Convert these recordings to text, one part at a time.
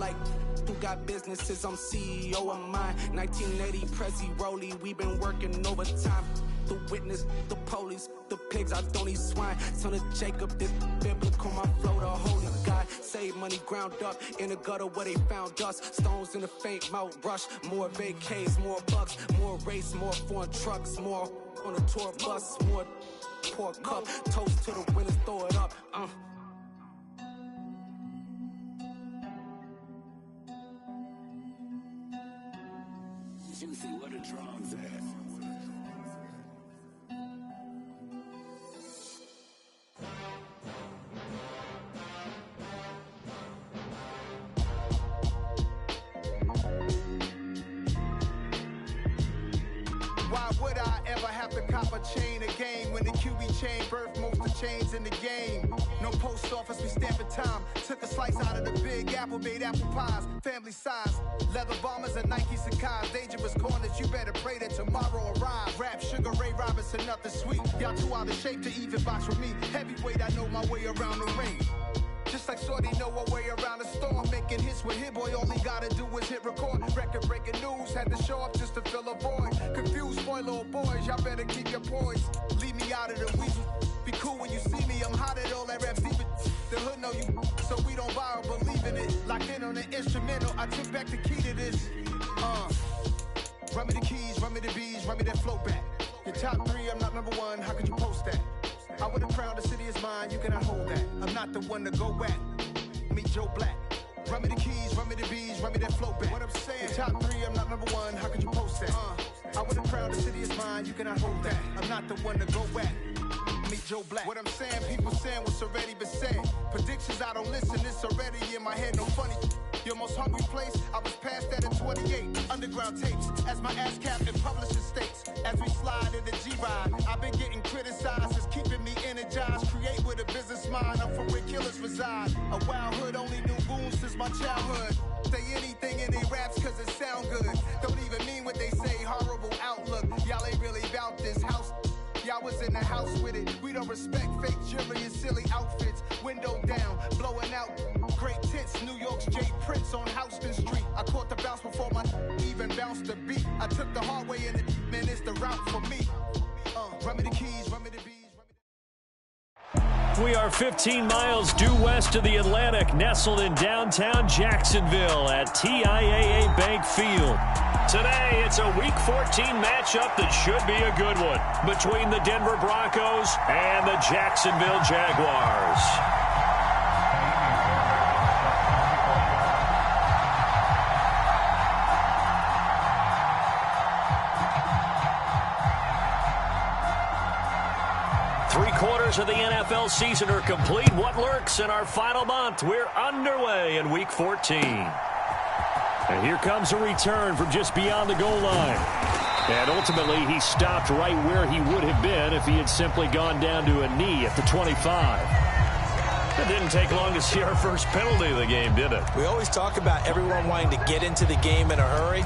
like who got businesses, I'm CEO of mine. 1980 Prezi Rolly, we been working overtime. The witness, the police, the pigs, I don't eat swine. Son of Jacob, this biblical, my flow, the holy God. Save money ground up in the gutter where they found us. Stones in the faint mouth rush. More vacays, more bucks, more race, more foreign trucks, more on a tour bus, more pour cup. Toast to the winners, throw it up. Juicy, what a drum's at. Why would I ever have to cop a chain again when the QB chain birthed most of the chains in the game? No post office, we stamping time. Took a slice out of the big apple, made apple pies, family size. Leather bombers and Nike Sacai's. Dangerous corners, you better pray that tomorrow arrives. Rap, Sugar Ray Robinson, nothing sweet. Y'all too out of shape to even box with me. Heavyweight, I know my way around the ring. Just like Shorty know her way around the storm. Making hits with Hit Boy, all he gotta do is hit record. Record breaking news, had to show up just to fill a void. Confused boy, little boys, y'all better keep your poise. Leave me out of the weasel. Be cool when you see me, I'm hot at all that rap deep. The hood know you, so we don't borrow, believe in it. Locked in on the instrumental, I took back the key to this. Run me the keys, run me the bees, run me that flow back. Your top three, I'm not number one, how could you post that? I would've crowned the city is mine, you cannot hold that. I'm not the one to go at. Meet Joe Black. Run me the keys, run me the bees, run me that flow back. What I'm saying, your top three, I'm not number one, how could you post that? I would've crowned the city is mine, you cannot hold that. I'm not the one to go at. Meet Joe Black. What I'm saying, people saying what's already been said. Predictions, I don't listen, it's already in my head, no funny. Your most hungry place, I was past that at 28. Underground tapes, as my ass cap in publishing states. As we slide in the G-Ride, I've been getting criticized, it's keeping me energized. Create with a business mind, I'm from where killers reside. A wild hood, only knew goons since my childhood. Say anything in they raps cause it sound good. Don't even mean what they say, horrible outlook. Y'all ain't really about this house. Y'all was in the house with it. We don't respect fake jewelry and silly outfits. Window down, blowing out great tits. New York's J. Prince on Houston Street. I caught the bounce before my even bounced the beat. I took the hard way in the man, it's the route for me. Run me the keys, run me the bees. We are 15 miles due west of the Atlantic, nestled in downtown Jacksonville at TIAA Bank Field. Today, it's a Week 14 matchup that should be a good one between the Denver Broncos and the Jacksonville Jaguars. Three-quarters of the NFL season are complete. What lurks in our final month? We're underway in Week 14. And here comes a return from just beyond the goal line. And ultimately, he stopped right where he would have been if he had simply gone down to a knee at the 25. It didn't take long to see our first penalty of the game, did it? We always talk about everyone wanting to get into the game in a hurry.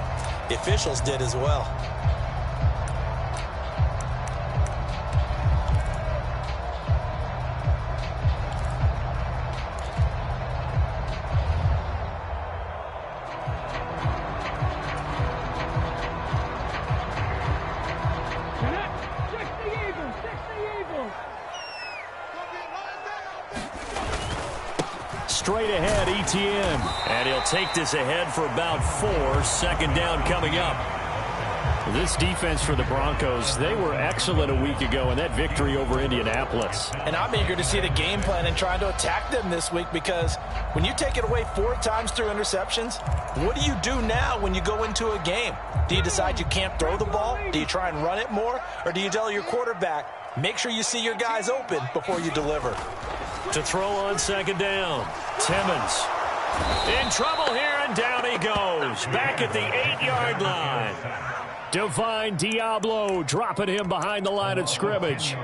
The officials did as well. Straight ahead, ETN. And he'll take this ahead for about 4. Second down coming up. This defense for the Broncos, they were excellent a week ago in that victory over Indianapolis. And I'm eager to see the game plan and trying to attack them this week, because when you take it away 4 times through interceptions, what do you do now when you go into a game? Do you decide you can't throw the ball? Do you try and run it more? Or do you tell your quarterback, make sure you see your guys open before you deliver? To throw on second down, Timmons. In trouble here, and down he goes. Back at the 8-yard line. Divine Diablo dropping him behind the line of scrimmage.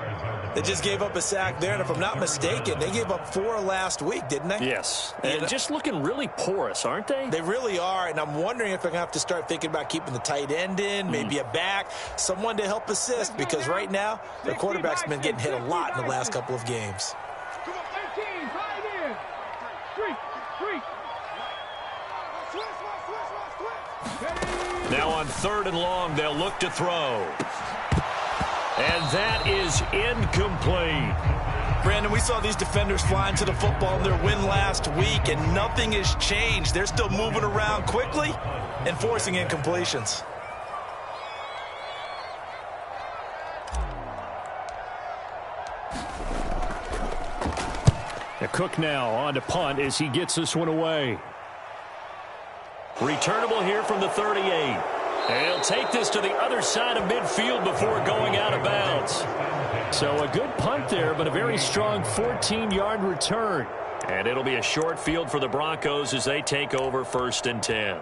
They just gave up a sack there, and if I'm not mistaken, they gave up 4 last week, didn't they? Yes. And just looking really porous, aren't they? They really are, and I'm wondering if they're going to have to start thinking about keeping the tight end in, maybe a back, someone to help assist, because right now, their quarterback's been getting hit a lot in the last couple of games. Now on 3rd and long, they'll look to throw. And that is incomplete. Brandon, we saw these defenders flying to the football in their win last week, and nothing has changed. They're still moving around quickly and forcing incompletions. Cook now on to punt as he gets this one away. Returnable here from the 38. And he'll take this to the other side of midfield before going out of bounds. So a good punt there, but a very strong 14-yard return. And it'll be a short field for the Broncos as they take over 1st and 10.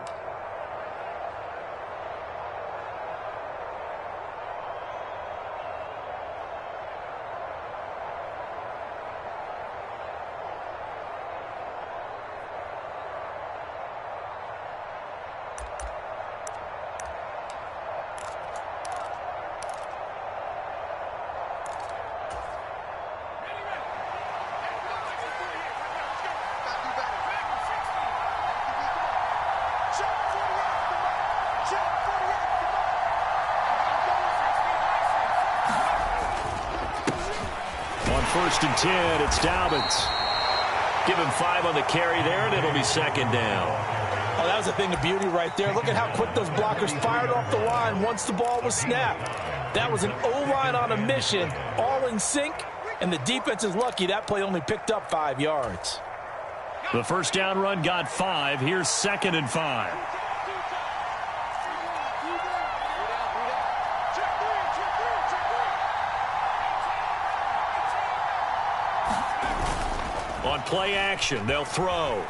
On 1st and 10, it's Dobbins. Give him 5 on the carry there, and it'll be 2nd down. Oh, that was a thing of beauty right there. Look at how quick those blockers fired off the line once the ball was snapped. That was an O-line on a mission, all in sync, and the defense is lucky that play only picked up 5 yards. The 1st down run got 5. Here's 2nd and 5. On play action, they'll throw.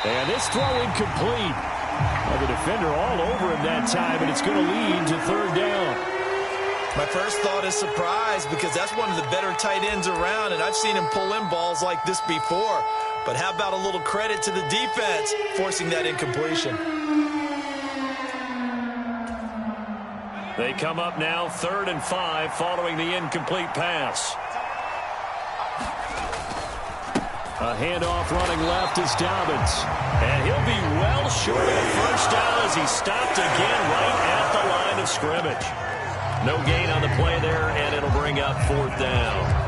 And this throw incomplete. Well, the defender all over him that time, and it's going to lead to 3rd down. My first thought is surprise, because that's one of the better tight ends around, and I've seen him pull in balls like this before. But how about a little credit to the defense forcing that incompletion? They come up now 3rd and 5 following the incomplete pass. A handoff running left is Dobbins. And he'll be well short of the 1st down as he's stopped again right at the line of scrimmage. No gain on the play there, and it'll bring up 4th down.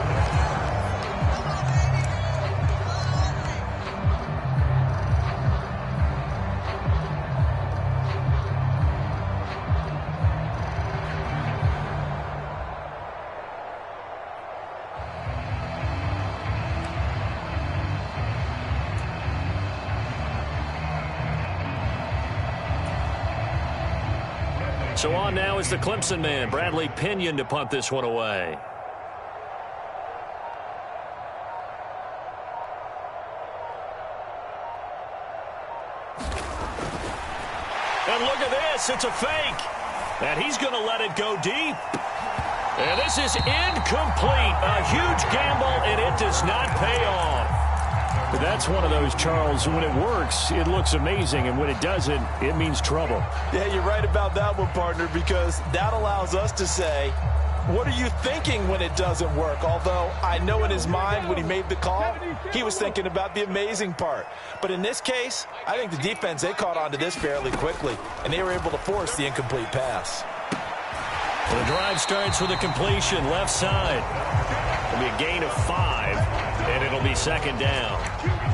So on now is the Clemson man, Bradley Pinion, to punt this one away. And look at this, it's a fake. And he's going to let it go deep. And this is incomplete. A huge gamble, and it does not pay off. But that's one of those, Charles, when it works, it looks amazing, and when it doesn't, it means trouble. Yeah, you're right about that one, partner, because that allows us to say, what are you thinking when it doesn't work? Although I know in his mind when he made the call, he was thinking about the amazing part. But in this case, I think the defense, they caught on to this fairly quickly, and they were able to force the incomplete pass. Well, the drive starts with a completion left side. It'll be a gain of 5, and it'll be 2nd down.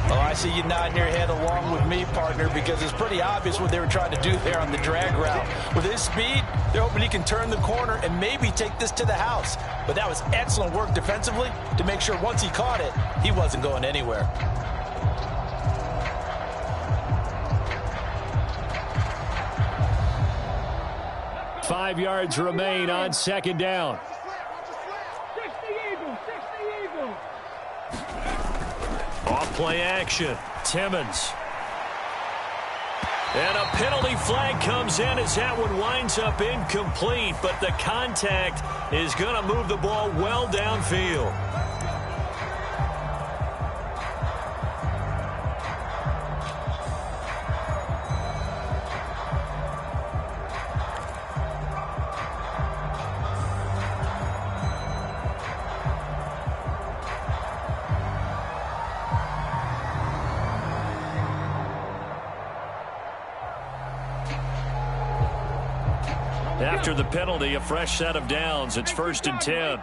Oh, I see you nodding your head along with me, partner, because it's pretty obvious what they were trying to do there on the drag route. With his speed, they're hoping he can turn the corner and maybe take this to the house. But that was excellent work defensively to make sure once he caught it, he wasn't going anywhere. Five yards remain on 2nd down. Off play action, Timmons. And a penalty flag comes in as that one winds up incomplete, but the contact is going to move the ball well downfield. After the penalty, a fresh set of downs. It's 1st and 10.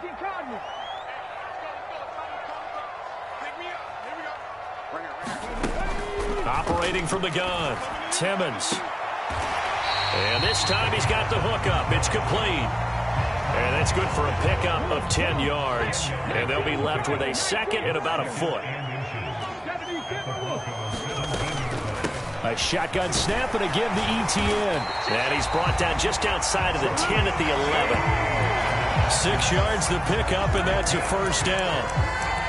Operating from the gun, Timmons. And this time he's got the hook up. It's complete. And that's good for a pickup of 10 yards. And they'll be left with a second and about a foot. A shotgun snap, and again to ETN. And he's brought down just outside of the 10 at the 11. 6 yards the pickup, and that's a first down.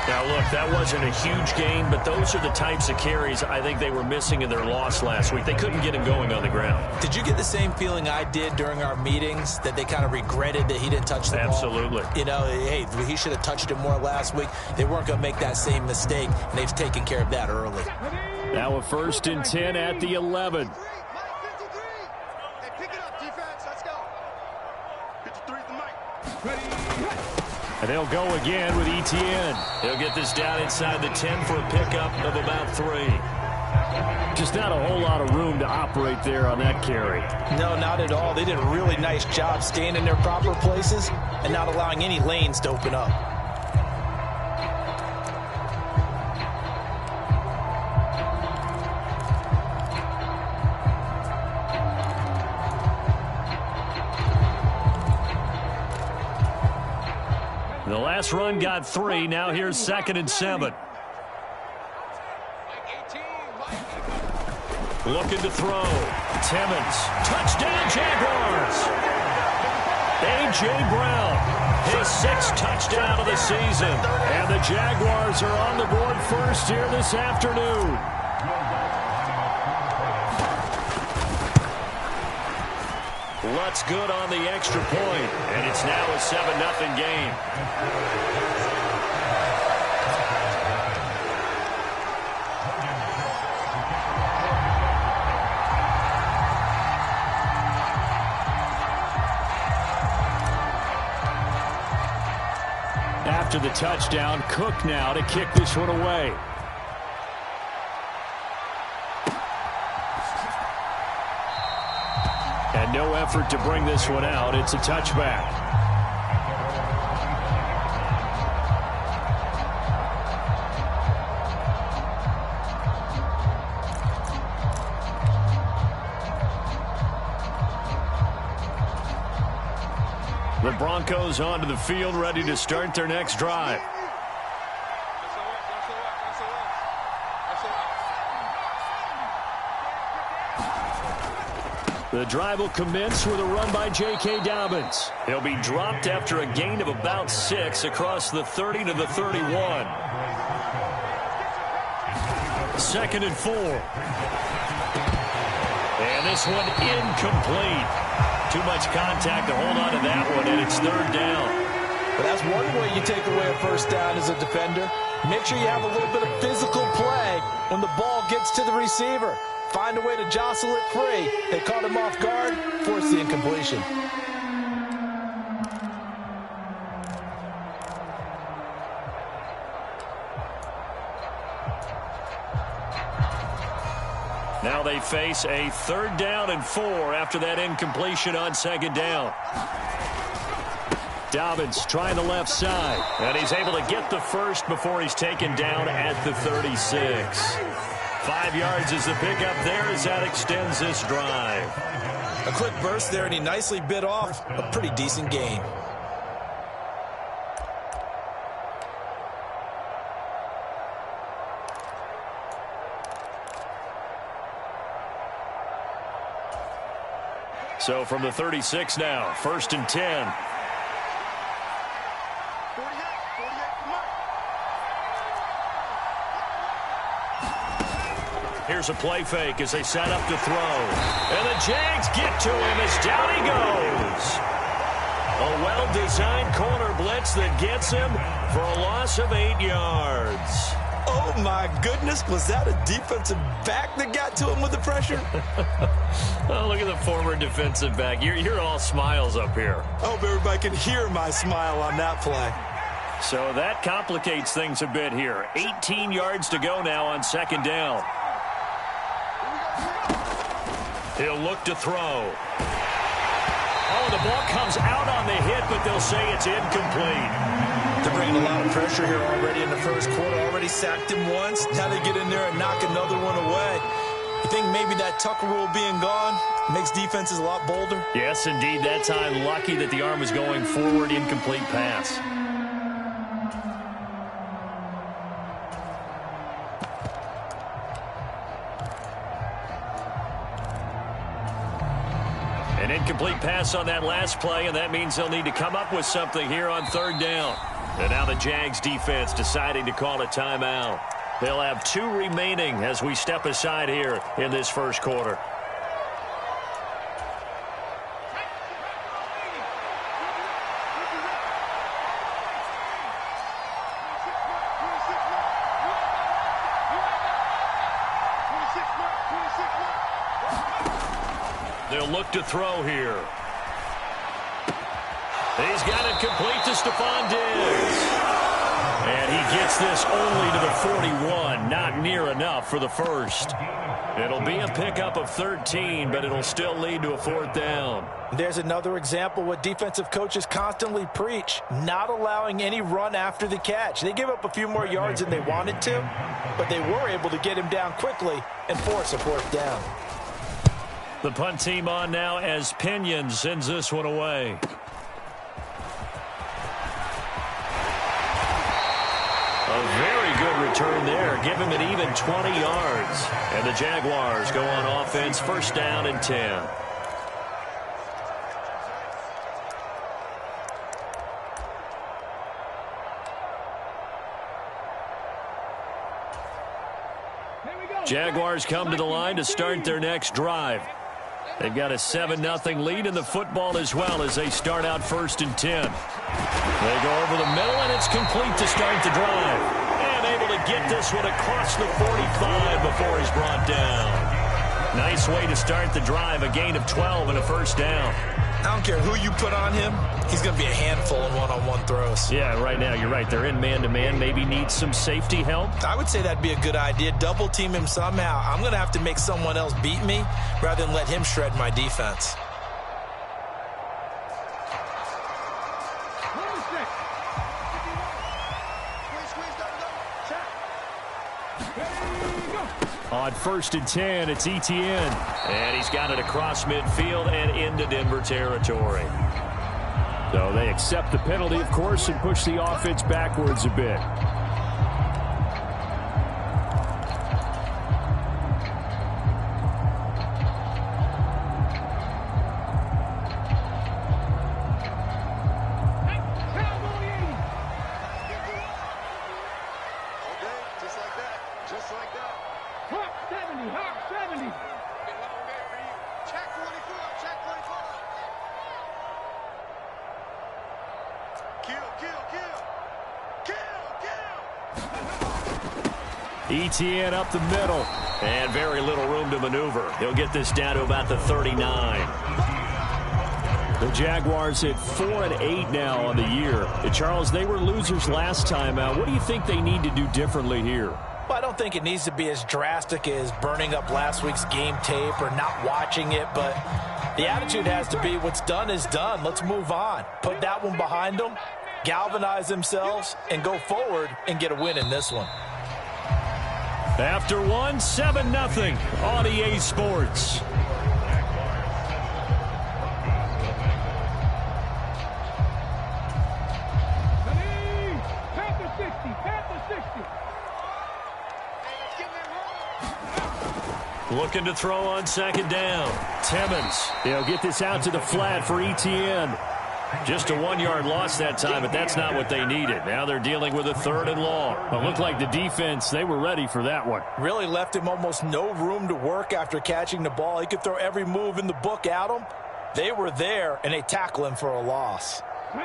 Now, look, that wasn't a huge gain, but those are the types of carries I think they were missing in their loss last week. They couldn't get him going on the ground. Did you get the same feeling I did during our meetings, that they kind of regretted that he didn't touch the ball? Absolutely. You know, hey, he should have touched it more last week. They weren't going to make that same mistake, and they've taken care of that early. Now a 1st and 10 at the 11. And they'll go again with ETN. He'll get this down inside the 10 for a pickup of about 3. Just not a whole lot of room to operate there on that carry. No, not at all. They did a really nice job staying in their proper places and not allowing any lanes to open up. The last run got 3. Now here's 2nd and 7. Looking to throw. Timmons. Touchdown, Jaguars. A.J. Brown. His 6th touchdown of the season. And the Jaguars are on the board first here this afternoon. Lutz good on the extra point, and it's now a 7-0 game. After the touchdown, Cook now to kick this one away. And no effort to bring this one out. It's a touchback. The Broncos onto the field, ready to start their next drive. The drive will commence with a run by J.K. Dobbins. He'll be dropped after a gain of about 6 across the 30 to the 31. 2nd and 4. And this one incomplete. Too much contact to hold on to that one, and it's 3rd down. But that's one way you take away a first down as a defender. Make sure you have a little bit of physical play when the ball gets to the receiver. Find a way to jostle it free. They caught him off guard, forced the incompletion. Now they face a 3rd down and 4 after that incompletion on 2nd down. Dobbins trying the left side, and he's able to get the first before he's taken down at the 36. 5 yards is the pickup there as that extends this drive. A quick burst there, and he nicely bit off a pretty decent gain. So from the 36 now, 1st and 10. Here's a play fake as they set up to throw. And the Jags get to him as down he goes. A well-designed corner blitz that gets him for a loss of 8 yards. Oh, my goodness. Was that a defensive back that got to him with the pressure? Oh, look at the former defensive back. You're all smiles up here. I hope everybody can hear my smile on that play. So that complicates things a bit here. 18 yards to go now on 2nd down. He'll look to throw. Oh, the ball comes out on the hit, but they'll say it's incomplete. They're bringing a lot of pressure here already in the first quarter. Already sacked him once. Now they get in there and knock another one away. You think maybe that Tucker rule being gone makes defenses a lot bolder? Yes, indeed. That time, lucky that the arm was going forward. Incomplete pass. An incomplete pass on that last play, and that means they'll need to come up with something here on third down. And now the Jags defense deciding to call a timeout. They'll have 2 remaining as we step aside here in this first quarter. They'll look to throw here. He's got it complete to Stephon Diggs. And he gets this only to the 41. Not near enough for the first. It'll be a pickup of 13, but it'll still lead to a 4th down. There's another example what defensive coaches constantly preach, not allowing any run after the catch. They give up a few more yards than they wanted to, but they were able to get him down quickly and force a 4th down. The punt team on now as Pinion sends this one away. A very good return there. Give him an even 20 yards. And the Jaguars go on offense, 1st down and 10. Jaguars come to the line to start their next drive. They've got a 7-0 lead in the football as well as they start out 1st and 10. They go over the middle, and it's complete to start the drive. And able to get this one across the 45 before he's brought down. Nice way to start the drive, a gain of 12 and a 1st down. I don't care who you put on him. He's going to be a handful in one-on-one throws. Yeah, right now, you're right. They're in man-to-man. Maybe need some safety help. I would say that'd be a good idea. Double team him somehow. I'm going to have to make someone else beat me rather than let him shred my defense. On 1st and 10, it's Etienne. And he's got it across midfield and into Denver territory. So they accept the penalty, of course, and push the offense backwards a bit. Etienne up the middle. And very little room to maneuver. He'll get this down to about the 39. The Jaguars at 4-8 now on the year. And Charles, they were losers last time out. What do you think they need to do differently here? Well, I don't think it needs to be as drastic as burning up last week's game tape or not watching it, but the attitude has to be what's done is done. Let's move on. Put that one behind them, galvanize themselves, and go forward and get a win in this one. After 7-0 on EA Sports. Looking to throw on 2nd down. Timmons. He'll get this out to the flat for Etienne. Just a 1-yard loss that time, but that's not what they needed. Now they're dealing with a 3rd and long. It looked like the defense, they were ready for that one. Really left him almost no room to work after catching the ball. He could throw every move in the book at him. They were there, and they tackle him for a loss. 18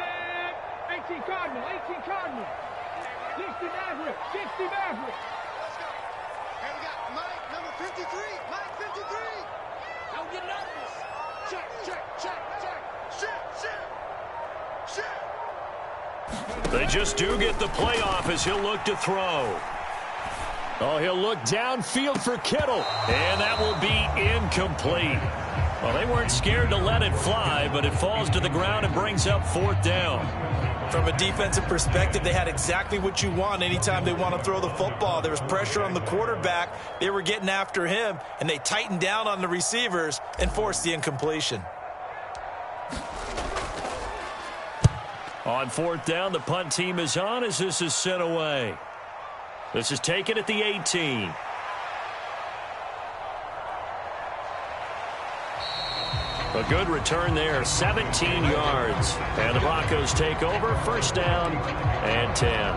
Cardinal, 18 Cardinal. 60 Maverick, 60 Maverick. Let's go. And we got Mike, number 53. Mike, 53. Don't get nervous. Check, check, check, check. Shit. They just do get the playoff as he'll look to throw. Oh, he'll look downfield for Kittle. And that will be incomplete. Well, they weren't scared to let it fly, but it falls to the ground and brings up 4th down. From a defensive perspective, they had exactly what you want anytime they want to throw the football. There was pressure on the quarterback. They were getting after him, and they tightened down on the receivers and forced the incompletion. On 4th down, the punt team is on as this is sent away. This is taken at the 18. A good return there, 17 yards. And the Broncos take over, 1st down and 10.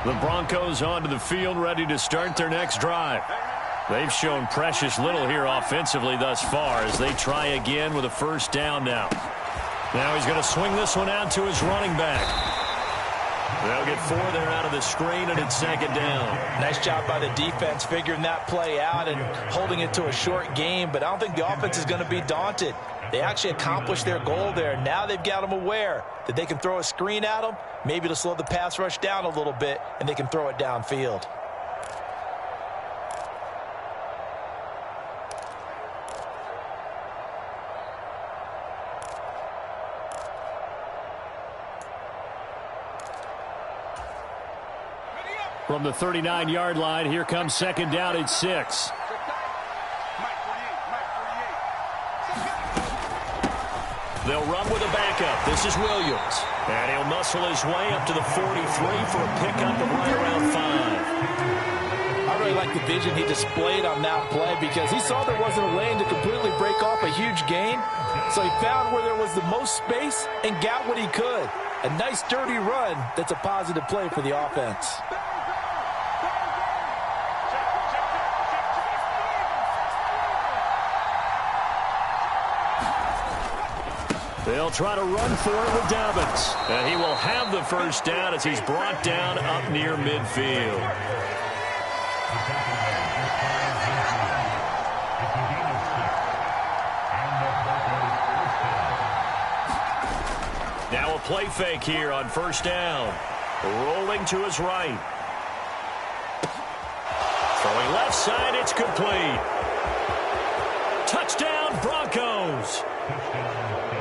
The Broncos onto the field, ready to start their next drive. They've shown precious little here offensively thus far as they try again with a 1st down now. Now he's going to swing this one out to his running back. They'll get 4 there out of the screen, and it's 2nd down. Nice job by the defense figuring that play out and holding it to a short game, but I don't think the offense is going to be daunted. They actually accomplished their goal there. Now they've got them aware that they can throw a screen at them, maybe to slow the pass rush down a little bit, and they can throw it downfield. From the 39-yard line, here comes 2nd down at 6. They'll run with a backup. This is Williams. And he'll muscle his way up to the 43 for a pickup of right around 5. I really like the vision he displayed on that play because he saw there wasn't a lane to completely break off a huge gain. So he found where there was the most space and got what he could. A nice, dirty run that's a positive play for the offense. They'll try to run for it with Dobbins. And he will have the 1st down as he's brought down up near midfield. Now a play fake here on 1st down. Rolling to his right. Throwing left side, it's complete. Touchdown, Broncos.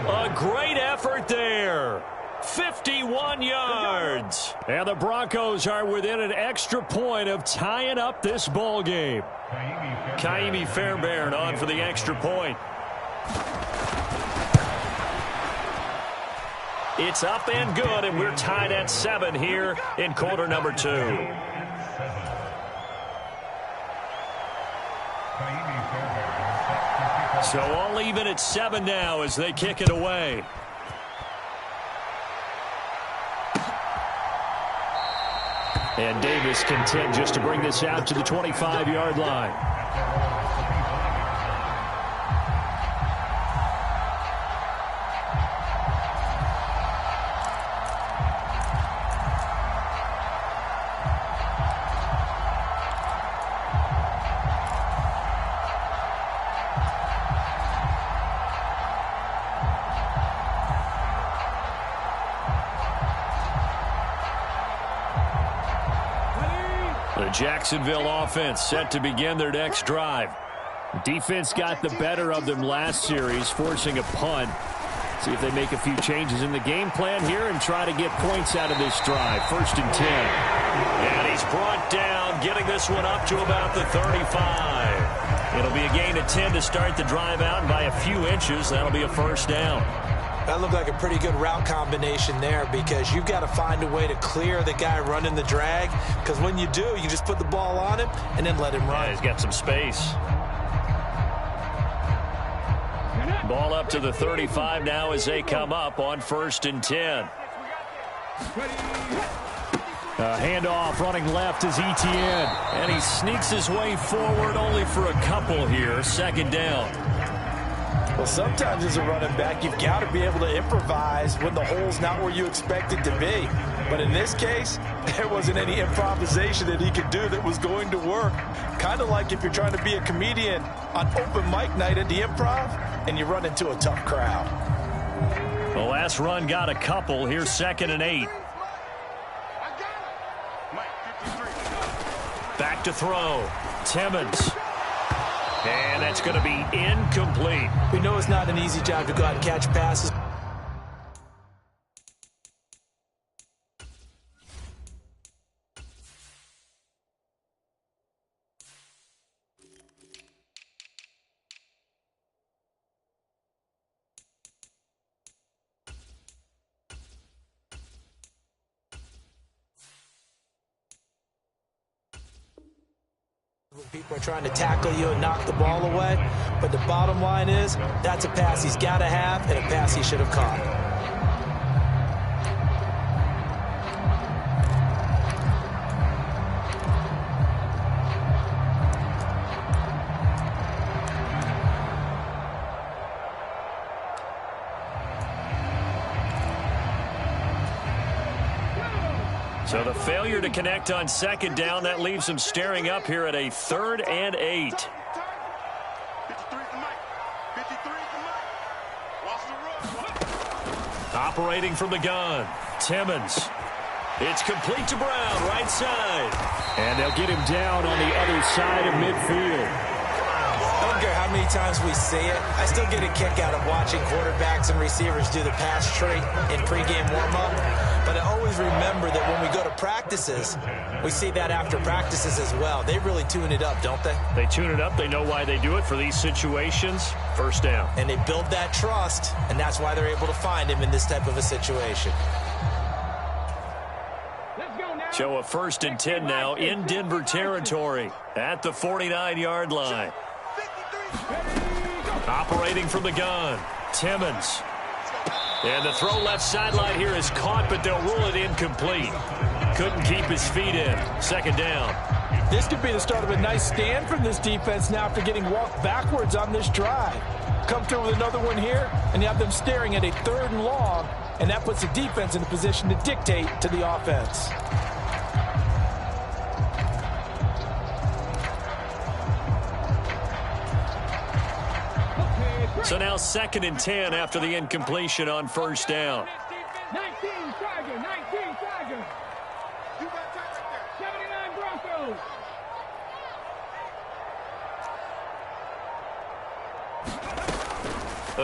A great effort there. 51 yards. And the Broncos are within an extra point of tying up this ball game. Kaimi Fairbairn on for the extra point. It's up and good, and we're tied at 7 here in quarter number 2. So all even at 7 now as they kick it away. And Davis content just to bring this out to the 25-yard line. Jacksonville offense set to begin their next drive. Defense got the better of them last series, forcing a punt. See if they make a few changes in the game plan here and try to get points out of this drive. 1st and 10. And he's brought down, getting this one up to about the 35. It'll be a gain of 10 to start the drive out, and by a few inches, that'll be a 1st down. That looked like a pretty good route combination there because you've got to find a way to clear the guy running the drag, because when you do, you just put the ball on him and then let him run. Yeah, he's got some space. Ball up to the 35 now as they come up on 1st and 10. Handoff running left is Etienne, and he sneaks his way forward only for a couple here. 2nd down. Well, sometimes as a running back, you've got to be able to improvise when the hole's not where you expect it to be. But in this case, there wasn't any improvisation that he could do that was going to work. Kind of like if you're trying to be a comedian on open mic night at the Improv and you run into a tough crowd. The last run got a couple. Here's 2nd and 8. back to throw. Timmons. And that's going to be incomplete. We know it's not an easy job to go out and catch passes. People are trying to tackle you and knock the ball away, but the bottom line is that's a pass he's got to have and a pass he should have caught. So the failure to connect on second down, that leaves him staring up here at a 3rd and 8. Operating from the gun, Timmons. It's complete to Brown, right side. And they'll get him down on the other side of midfield. I don't care how many times we see it. I still get a kick out of watching quarterbacks and receivers do the pass trait in pregame warm-up. But I always remember that when we go to practices, we see that after practices as well. They really tune it up, don't they? They tune it up. They know why they do it for these situations. First down. And they build that trust, and that's why they're able to find him in this type of a situation. So a 1st and 10 now in Denver territory at the 49-yard line. Operating from the gun, Timmons. And the throw left sideline here is caught, but they'll rule it incomplete. Couldn't keep his feet in. 2nd down. This could be the start of a nice stand from this defense now after getting walked backwards on this drive. Come through with another one here, and you have them staring at a 3rd and long, and that puts the defense in a position to dictate to the offense. So now 2nd and 10 after the incompletion on 1st down. 19 Tiger, 19 Tiger. 79 Broncos.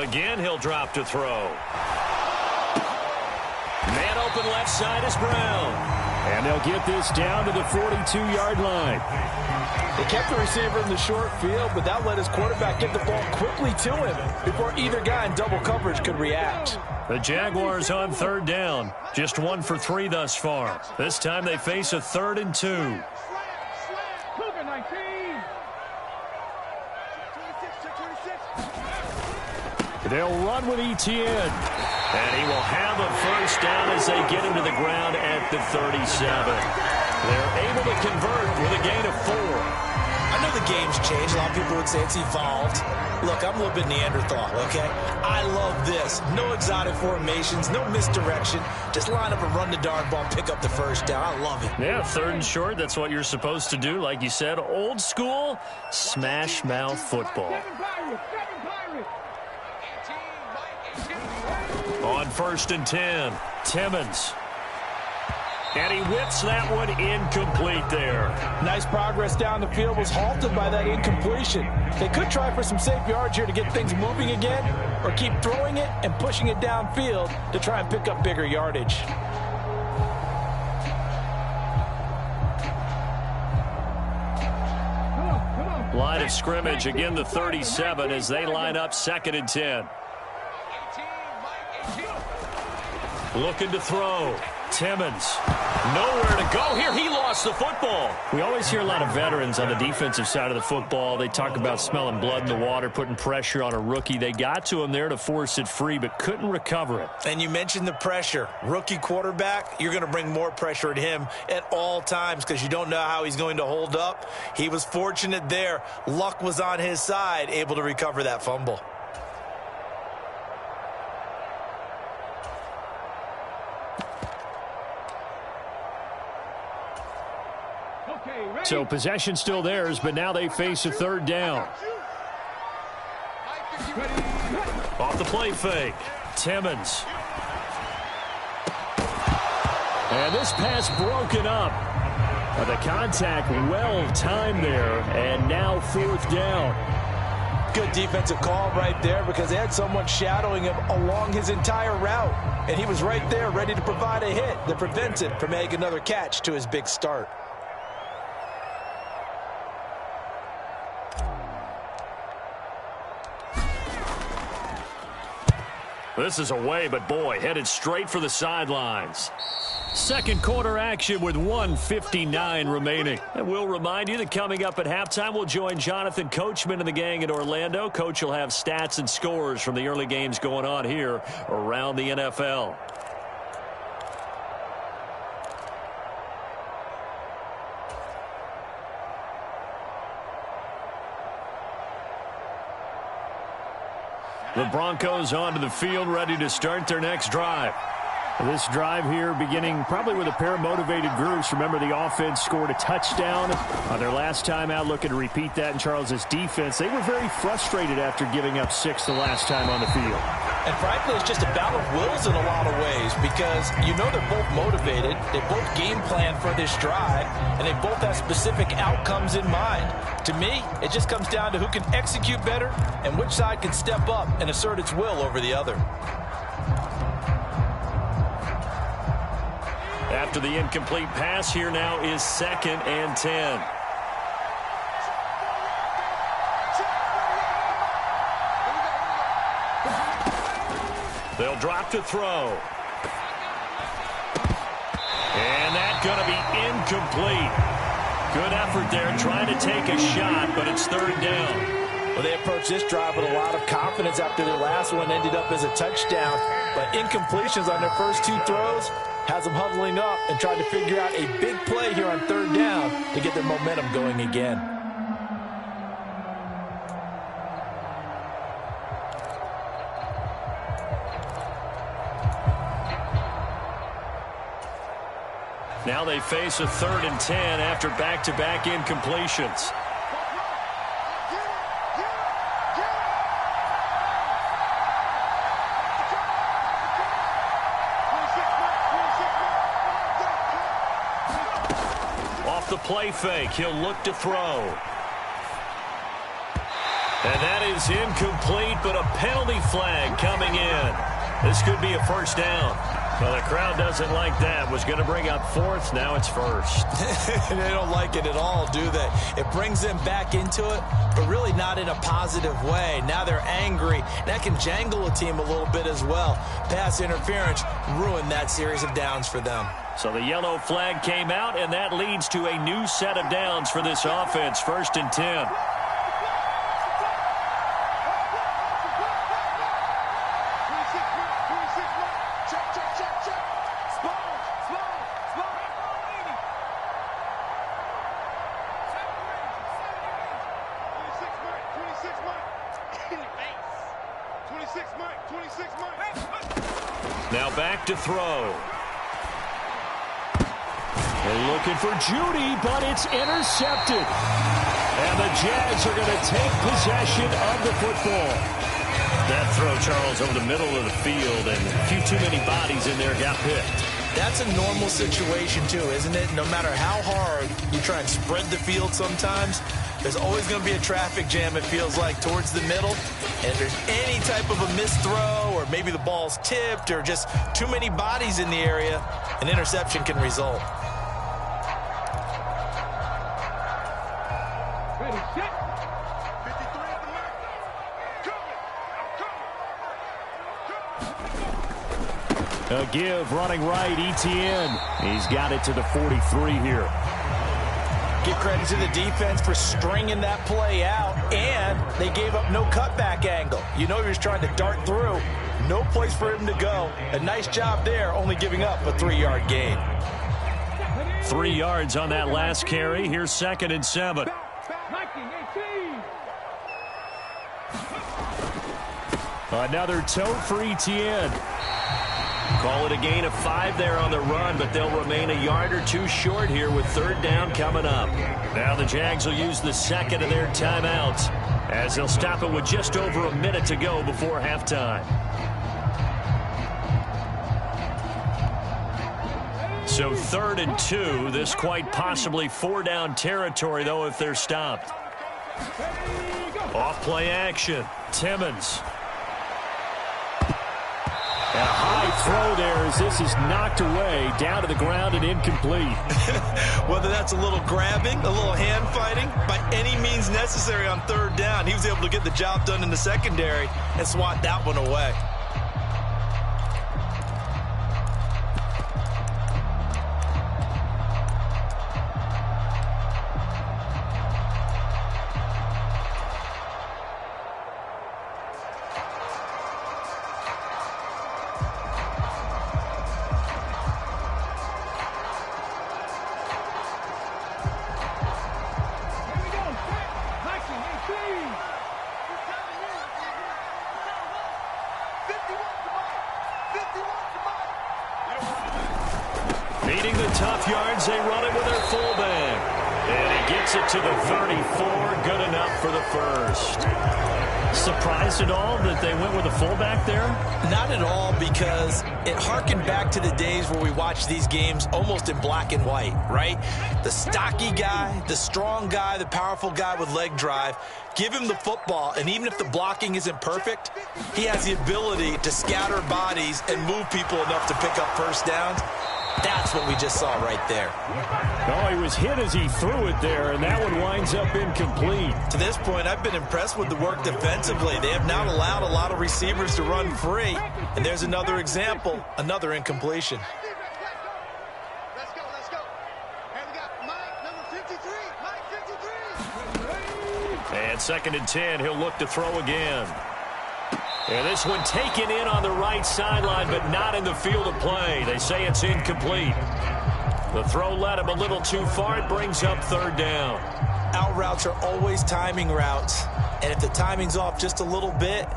Again, he'll drop to throw. Man open left side is Brown. And they'll get this down to the 42-yard line. They kept the receiver in the short field, but that let his quarterback get the ball quickly to him before either guy in double coverage could react. The Jaguars on 3rd down. Just 1 for 3 thus far. This time they face a 3rd and 2. Cougar 19. They'll run with Etienne. And he will have a 1st down as they get him to the ground at the 37. They're able to convert with a gain of 4. I know the game's changed. A lot of people would say it's evolved. Look, I'm a little bit Neanderthal, okay? I love this. No exotic formations, no misdirection. Just line up and run the darn ball, pick up the 1st down. I love it. Yeah, 3rd and short, that's what you're supposed to do. Like you said, old school, smash mouth football. On 1st and 10, Timmons. And he whips that one incomplete there. Nice progress down the field, was halted by that incompletion. They could try for some safe yards here to get things moving again, or keep throwing it and pushing it downfield to try and pick up bigger yardage. Line of scrimmage, again the 37 as they line up 2nd and 10. Looking to throw. Timmons. Nowhere to go here. He lost the football. We always hear a lot of veterans on the defensive side of the football. They talk about smelling blood in the water, putting pressure on a rookie. They got to him there to force it free, but couldn't recover it. And you mentioned the pressure. Rookie quarterback, you're going to bring more pressure at him at all times because you don't know how he's going to hold up. He was fortunate there. Luck was on his side, able to recover that fumble. So possession still theirs, but now they face a 3rd down. Off the play fake, Timmons. And this pass broken up. The contact well-timed there, and now 4th down. Good defensive call right there because they had someone shadowing him along his entire route. And he was right there ready to provide a hit that prevents him from making another catch to his big start. This is away, but boy, headed straight for the sidelines. Second quarter action with 1:59 remaining. And we'll remind you that coming up at halftime, we'll join Jonathan Coachman and the gang in Orlando. Coach will have stats and scores from the early games going on here around the NFL. The Broncos onto the field, ready to start their next drive. This drive here beginning probably with a pair of motivated groups. Remember, the offense scored a touchdown on their last time out, looking to repeat that in Charles's defense. They were very frustrated after giving up 6 the last time on the field. And frankly, it's just a battle of wills in a lot of ways because you know they're both motivated. They both game plan for this drive, and they both have specific outcomes in mind. To me, it just comes down to who can execute better and which side can step up and assert its will over the other. After the incomplete pass, here now is 2nd and 10. They'll drop to throw. And that's going to be incomplete. Good effort there trying to take a shot, but it's 3rd down. Well, they approached this drive with a lot of confidence after their last one ended up as a touchdown. But incompletions on their first 2 throws has them huddling up and trying to figure out a big play here on 3rd down to get their momentum going again. Now they face a 3rd and 10 after back-to-back incompletions. Off the play fake, he'll look to throw. And that is incomplete, but a penalty flag coming in. This could be a 1st down. Well, the crowd doesn't like that. Was going to bring up 4th. Now it's 1st. They don't like it at all, do they? It brings them back into it, but really not in a positive way. Now they're angry. That can jangle a team a little bit as well. Pass interference ruined that series of downs for them. So the yellow flag came out, and that leads to a new set of downs for this offense. 1st and 10. Now back to throw. They're looking for Judy, but it's intercepted. And the Jags are going to take possession of the football. That throw, Charles, over the middle of the field, and a few too many bodies in there got picked. That's a normal situation, too, isn't it? No matter how hard you try and spread the field sometimes, there's always going to be a traffic jam, it feels like, towards the middle. And if there's any type of a missed throw, or maybe the ball's tipped, or just too many bodies in the area, an interception can result. A give, running right, Etienne. He's got it to the 43 here. Give credit to the defense for stringing that play out, and they gave up no cutback angle. You know he was trying to dart through. No place for him to go. A nice job there, only giving up a 3-yard gain. 3 yards on that last carry. Here's 2nd and 7. Another tote for Etienne. Call it a gain of 5 there on the run, but they'll remain a yard or 2 short here with 3rd down coming up. Now the Jags will use the 2nd of their timeouts as they'll stop it with just over a minute to go before halftime. So 3rd and 2. This quite possibly 4-down territory, though, if they're stopped. Off play action. Timmons. And a high throw there as this is knocked away, down to the ground and incomplete. Whether that's a little grabbing, a little hand fighting, by any means necessary on 3rd down, he was able to get the job done in the secondary and swat that one away. Needing the tough yards, they run it with their fullback. And he gets it to the 34. Good enough for the first. Surprised at all that they went with a fullback there? Not at all, because it harkened back to the days where we watched these games almost in black and white, right? The stocky guy, the strong guy, the powerful guy with leg drive. Give him the football, and even if the blocking isn't perfect, he has the ability to scatter bodies and move people enough to pick up first downs. That's what we just saw right there. Oh, he was hit as he threw it there, and that one winds up incomplete. To this point, I've been impressed with the work defensively. They have not allowed a lot of receivers to run free. And there's another example, another incompletion. Let's go. And we got Mike, number 53. Mike 53. And 2nd and 10, he'll look to throw again. And this one taken in on the right sideline, but not in the field of play. They say it's incomplete. The throw led him a little too far. It brings up 3rd down. Out routes are always timing routes. And if the timing's off just a little bit,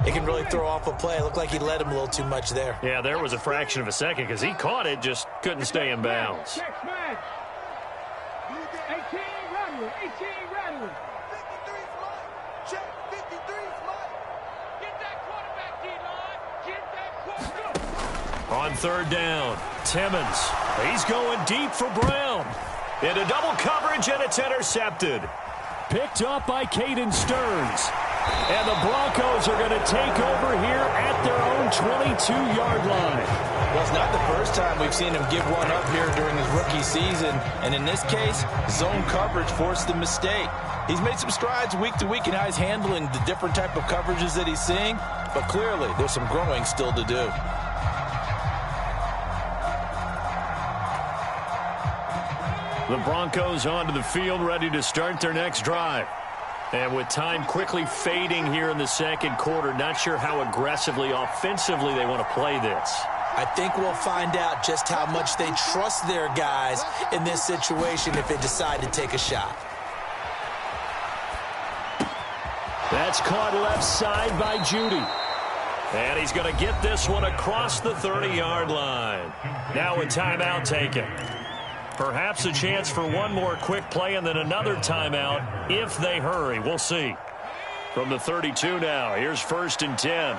it can really throw off a play. It looked like he led him a little too much there. Yeah, there was a fraction of a second because he caught it, just couldn't stay in bounds. 18 Rattler. 18 Rattler. 53 Mike. Check 53 Mike. Get that quarterback, D-line. Get that quarterback. On 3rd down, Timmons. He's going deep for Brown. Into double coverage, and it's intercepted. Picked up by Caden Stearns. And the Broncos are going to take over here at their own 22-yard line. Well, it's not the first time we've seen him give one up here during his rookie season. And in this case, zone coverage forced the mistake. He's made some strides week to week in how he's handling the different type of coverages that he's seeing. But clearly, there's some growing still to do. The Broncos onto the field, ready to start their next drive. And with time quickly fading here in the 2nd quarter, not sure how aggressively, offensively they want to play this. I think we'll find out just how much they trust their guys in this situation if they decide to take a shot. That's caught left side by Judy. And he's going to get this one across the 30-yard line. Now a timeout taken. Perhaps a chance for one more quick play and then another timeout if they hurry. We'll see. From the 32 now, here's 1st and 10.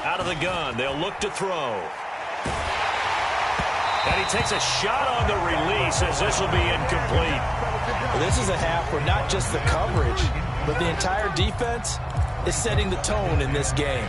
Out of the gun, they'll look to throw. And he takes a shot on the release as this will be incomplete. Well, this is a half where not just the coverage, but the entire defense is setting the tone in this game.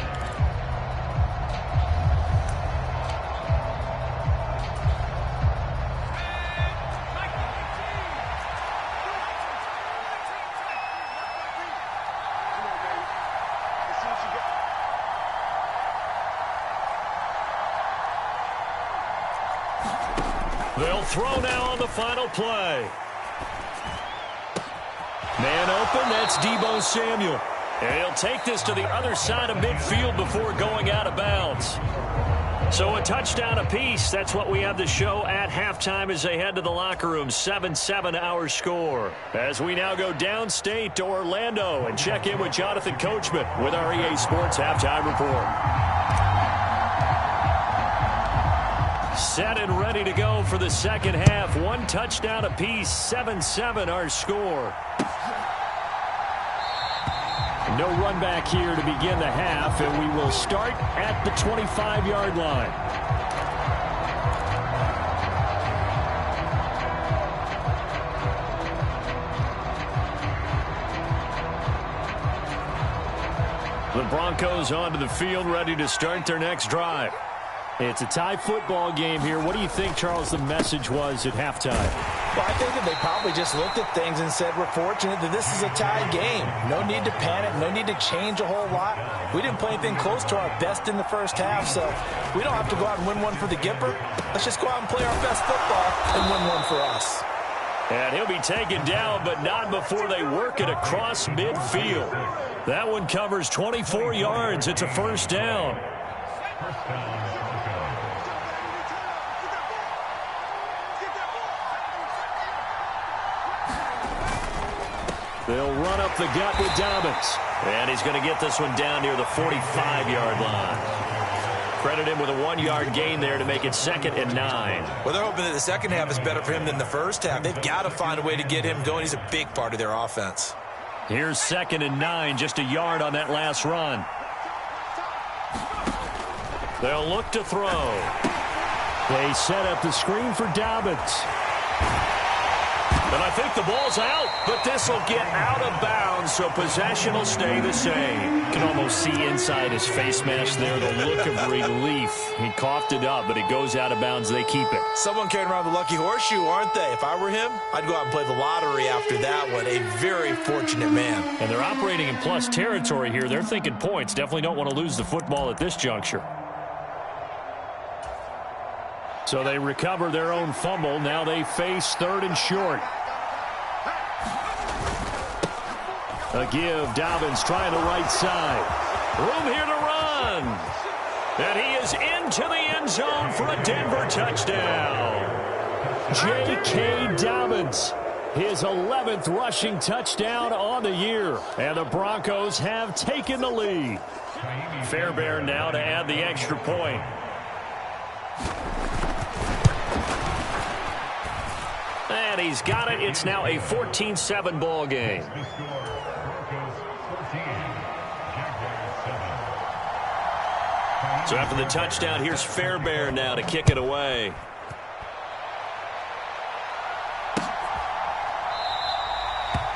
They'll throw now on the final play. Man open, that's Deebo Samuel. And he'll take this to the other side of midfield before going out of bounds. So a touchdown apiece. That's what we have to show at halftime as they head to the locker room. 7-7 our score. As we now go downstate to Orlando and check in with Jonathan Coachman with our EA Sports Halftime Report. Set and ready to go for the second half. One touchdown apiece, 7-7 our score. No run back here to begin the half, and we will start at the 25-yard line. The Broncos onto the field, ready to start their next drive. It's a tie football game here. What do you think, Charles, the message was at halftime? Well, I think that they probably just looked at things and said, we're fortunate that this is a tie game. No need to panic. No need to change a whole lot. We didn't play anything close to our best in the first half, so we don't have to go out and win one for the Gipper. Let's just go out and play our best football and win one for us. And he'll be taken down, but not before they work it across midfield. That one covers 24 yards. It's a first down. They'll run up the gut with Dobbins. And he's going to get this one down near the 45-yard line. Credit him with a 1-yard gain there to make it 2nd and 9. Well, they're hoping that the second half is better for him than the first half. They've got to find a way to get him going. He's a big part of their offense. Here's 2nd and 9, just a yard on that last run. They'll look to throw. They set up the screen for Dobbins. And I think the ball's out, but this will get out of bounds, so possession will stay the same. You can almost see inside his face mask there the look of relief. He coughed it up, but it goes out of bounds. They keep it. Someone carrying around the lucky horseshoe, aren't they? If I were him, I'd go out and play the lottery after that one. A very fortunate man. And they're operating in plus territory here. They're thinking points. Definitely don't want to lose the football at this juncture. So they recover their own fumble. Now they face 3rd and short. A give. Dobbins trying the right side. Room here to run. And he is into the end zone for a Denver touchdown. J.K. Dobbins, his 11th rushing touchdown on the year. And the Broncos have taken the lead. Fairbairn now to add the extra point. And he's got it. It's now a 14-7 ball game. So after the touchdown, here's Fairbairn now to kick it away.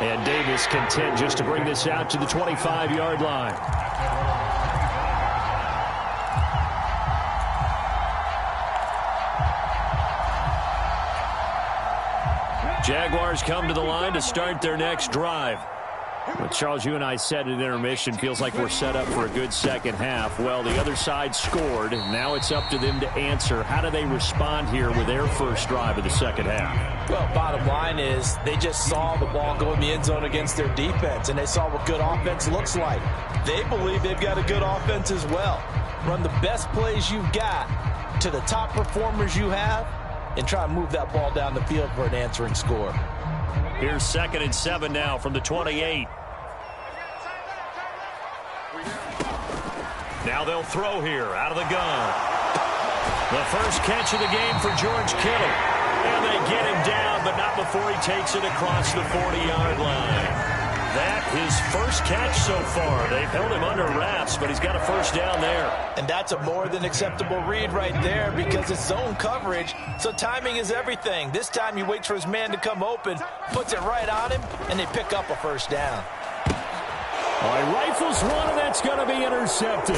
And Davis content just to bring this out to the 25-yard line. Jaguars come to the line to start their next drive. Well, Charles, you and I said at intermission, feels like we're set up for a good second half. Well, the other side scored. Now it's up to them to answer. How do they respond here with their first drive of the second half? Well, bottom line is they just saw the ball go in the end zone against their defense, and they saw what good offense looks like. They believe they've got a good offense as well. Run the best plays you've got to the top performers you have, and try and move that ball down the field for an answering score. Here's 2nd and 7 now from the 28. Now they'll throw here out of the gun. The first catch of the game for George Kittle. And they get him down, but not before he takes it across the 40-yard line. That his first catch so far. They've held him under wraps, but he's got a first down there. And that's a more than acceptable read right there because it's zone coverage, so timing is everything. This time he waits for his man to come open, puts it right on him, and they pick up a first down. All right, rifles one, and that's going to be intercepted.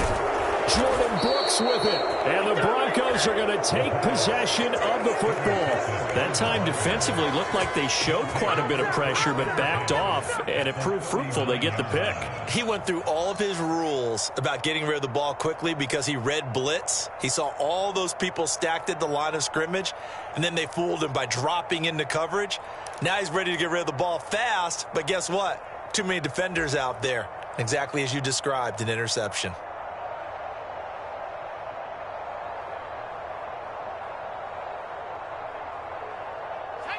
Jordan Brooks with it. And the Broncos are going to take possession of the football. That time defensively looked like they showed quite a bit of pressure but backed off, and it proved fruitful. They get the pick. He went through all of his rules about getting rid of the ball quickly because he read blitz. He saw all those people stacked at the line of scrimmage, and then they fooled him by dropping into coverage. Now he's ready to get rid of the ball fast, but guess what? Too many defenders out there. Exactly as you described, an interception.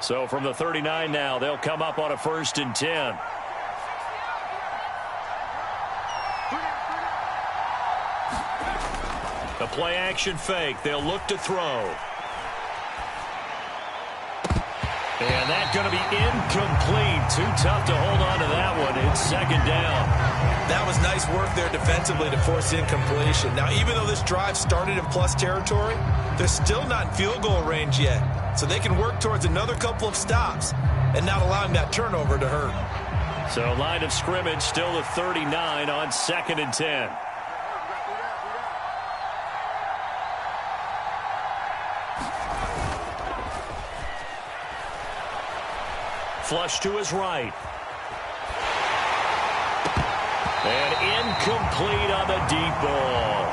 So from the 39 now, they'll come up on a 1st and 10. The play action fake. They'll look to throw. And that's going to be incomplete. Too tough to hold on to that one. It's second down. That was nice work there defensively to force incompletion. Now, even though this drive started in plus territory, they're still not in field goal range yet. So they can work towards another couple of stops and not allowing that turnover to hurt. So line of scrimmage still at 39 on 2nd and 10. Flush to his right. And incomplete on the deep ball.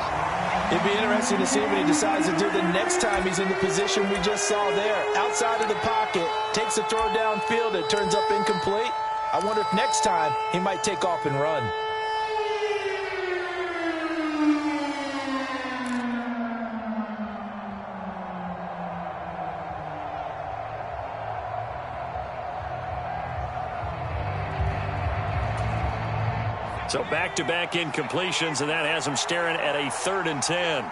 It'd be interesting to see what he decides to do the next time he's in the position we just saw there. Outside of the pocket, takes a throw downfield, it turns up incomplete. I wonder if next time he might take off and run. So back-to-back incompletions, and that has him staring at a 3rd and 10.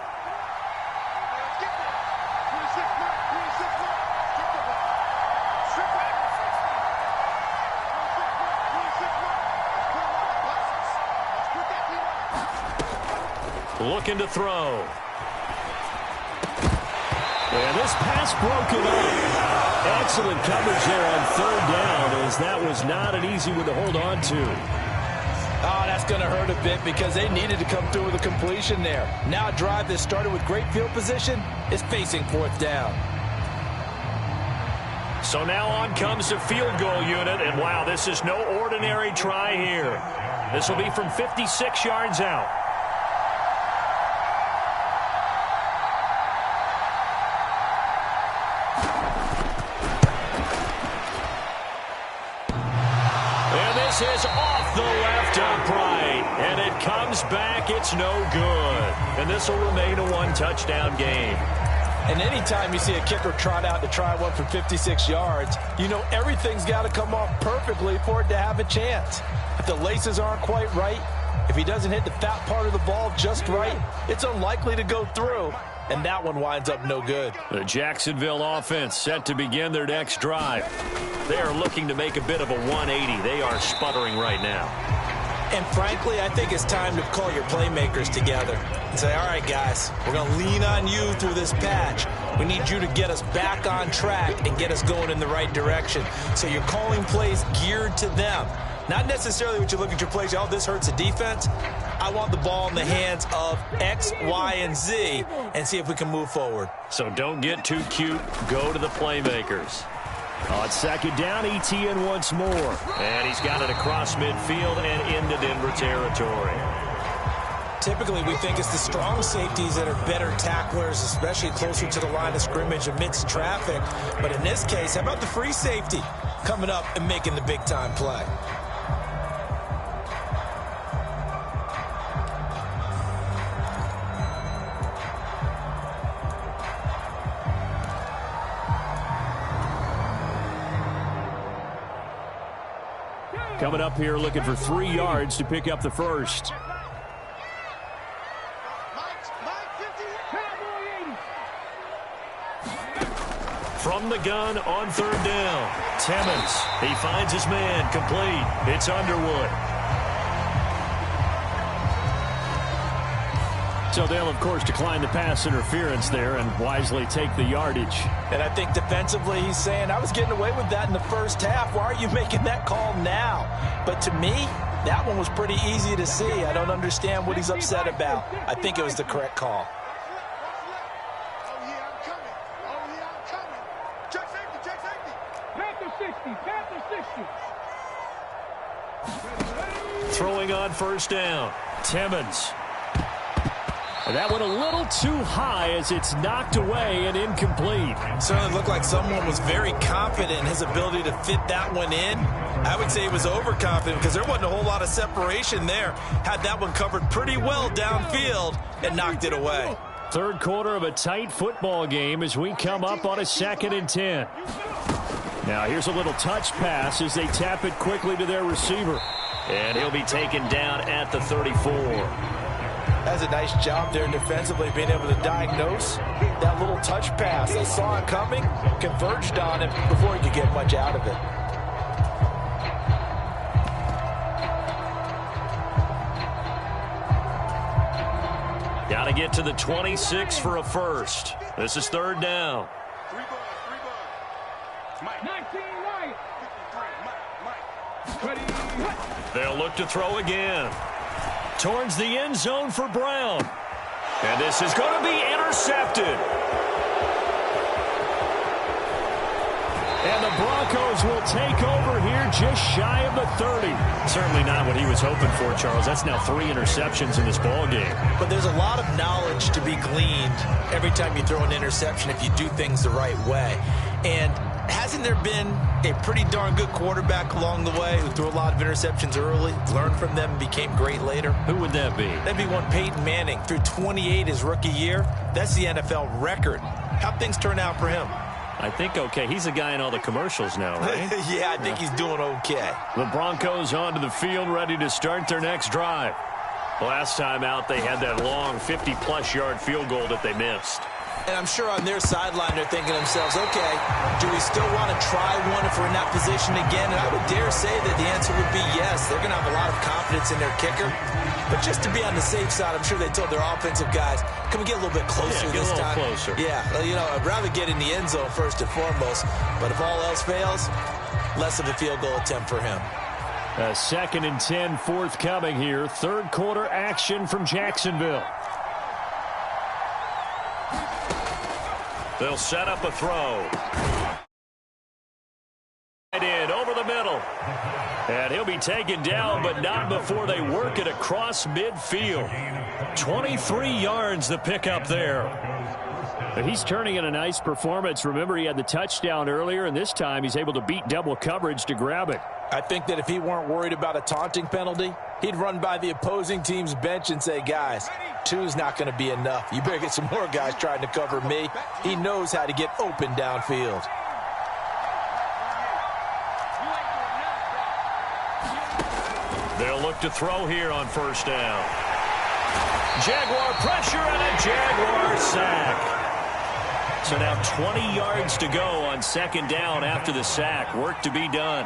Looking to throw. And this pass broken up. Excellent coverage there on 3rd down, as that was not an easy one to hold on to. Oh, that's going to hurt a bit because they needed to come through with a completion there. Now a drive that started with great field position is facing 4th down. So now on comes the field goal unit, and wow, this is no ordinary try here. This will be from 56 yards out. This is off the left upright, and it comes back. It's no good. And this will remain a 1-touchdown game. And anytime you see a kicker trot out to try one from 56 yards, you know everything's got to come off perfectly for it to have a chance. If the laces aren't quite right, if he doesn't hit the fat part of the ball just right, it's unlikely to go through. And that one winds up no good. The Jacksonville offense set to begin their next drive. They are looking to make a bit of a 180. They are sputtering right now. And frankly, I think it's time to call your playmakers together and say, all right, guys, we're going to lean on you through this patch. We need you to get us back on track and get us going in the right direction. So you're calling plays geared to them. Not necessarily what you look at your plays, oh, this hurts the defense. I want the ball in the hands of X, Y, and Z and see if we can move forward. So don't get too cute. Go to the playmakers. On 2nd down, ETN once more. And he's got it across midfield and into Denver territory. Typically, we think it's the strong safeties that are better tacklers, especially closer to the line of scrimmage amidst traffic. But in this case, how about the free safety coming up and making the big-time play? Coming up here looking for 3 yards to pick up the first. From the gun on 3rd down, Timmons. He finds his man, complete. It's Underwood. So they'll, of course, decline the pass interference there and wisely take the yardage. And I think defensively he's saying, I was getting away with that in the first half. Why are you making that call now? But to me, that one was pretty easy to see. I don't understand what he's upset about. I think it was the correct call. Throwing on 1st down, Timmons. And that one a little too high as it's knocked away and incomplete. Certainly looked like someone was very confident in his ability to fit that one in. I would say he was overconfident because there wasn't a whole lot of separation there. Had that one covered pretty well downfield and knocked it away. 3rd quarter of a tight football game as we come up on a 2nd and 10. Now here's a little touch pass as they tap it quickly to their receiver. And he'll be taken down at the 34. That's a nice job there defensively, being able to diagnose that little touch pass. They saw it coming, converged on it before he could get much out of it. Got to get to the 26 for a first. This is third down. 19 right. They'll look to throw again. Towards the end zone for Brown. And this is going to be intercepted. And the Broncos will take over here just shy of the 30. Certainly not what he was hoping for, Charles. That's now 3 interceptions in this ball game. But there's a lot of knowledge to be gleaned every time you throw an interception if you do things the right way. And hasn't there been a pretty darn good quarterback along the way who threw a lot of interceptions early, learned from them, and became great later? Who would that be? That'd be one Peyton Manning. Threw 28 his rookie year. That's the NFL record. How'd things turn out for him? I think okay. He's a guy in all the commercials now, right? Yeah, I think he's doing okay. The Broncos onto the field, ready to start their next drive. Last time out, they had that long 50-plus yard field goal that they missed. And I'm sure on their sideline they're thinking to themselves, okay, do we still want to try one if we're in that position again? And I would dare say that the answer would be yes. They're going to have a lot of confidence in their kicker. But just to be on the safe side, I'm sure they told their offensive guys, can we get a little bit closer this time? Closer. Yeah, you know, I'd rather get in the end zone first and foremost. But if all else fails, less of a field goal attempt for him. A 2nd and 10 forthcoming here. Third quarter action from Jacksonville. They'll set up a throw. In over the middle. And he'll be taken down, but not before they work it across midfield. 23 yards the pickup there. He's turning in a nice performance. Remember, he had the touchdown earlier, and this time he's able to beat double coverage to grab it. I think that if he weren't worried about a taunting penalty, he'd run by the opposing team's bench and say, guys, 2's not going to be enough. You better get some more guys trying to cover me. He knows how to get open downfield. They'll look to throw here on first down. Jaguar pressure and a Jaguar sack. So now 20 yards to go on second down after the sack. Work to be done.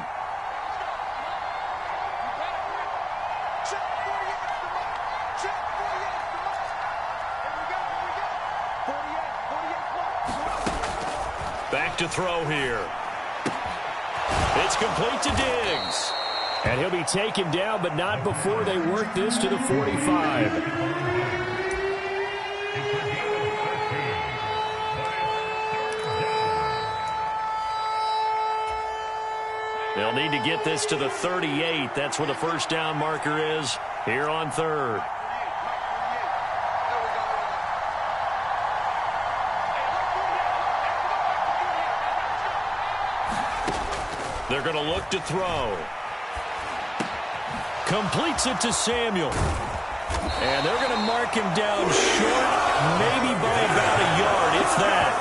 Back to throw here. It's complete to Diggs. And he'll be taken down, but not before they work this to the 45. They'll need to get this to the 38. That's where the first down marker is here on third. They're going to look to throw. Completes it to Samuel. And they're going to mark him down short, maybe by about a yard, if that.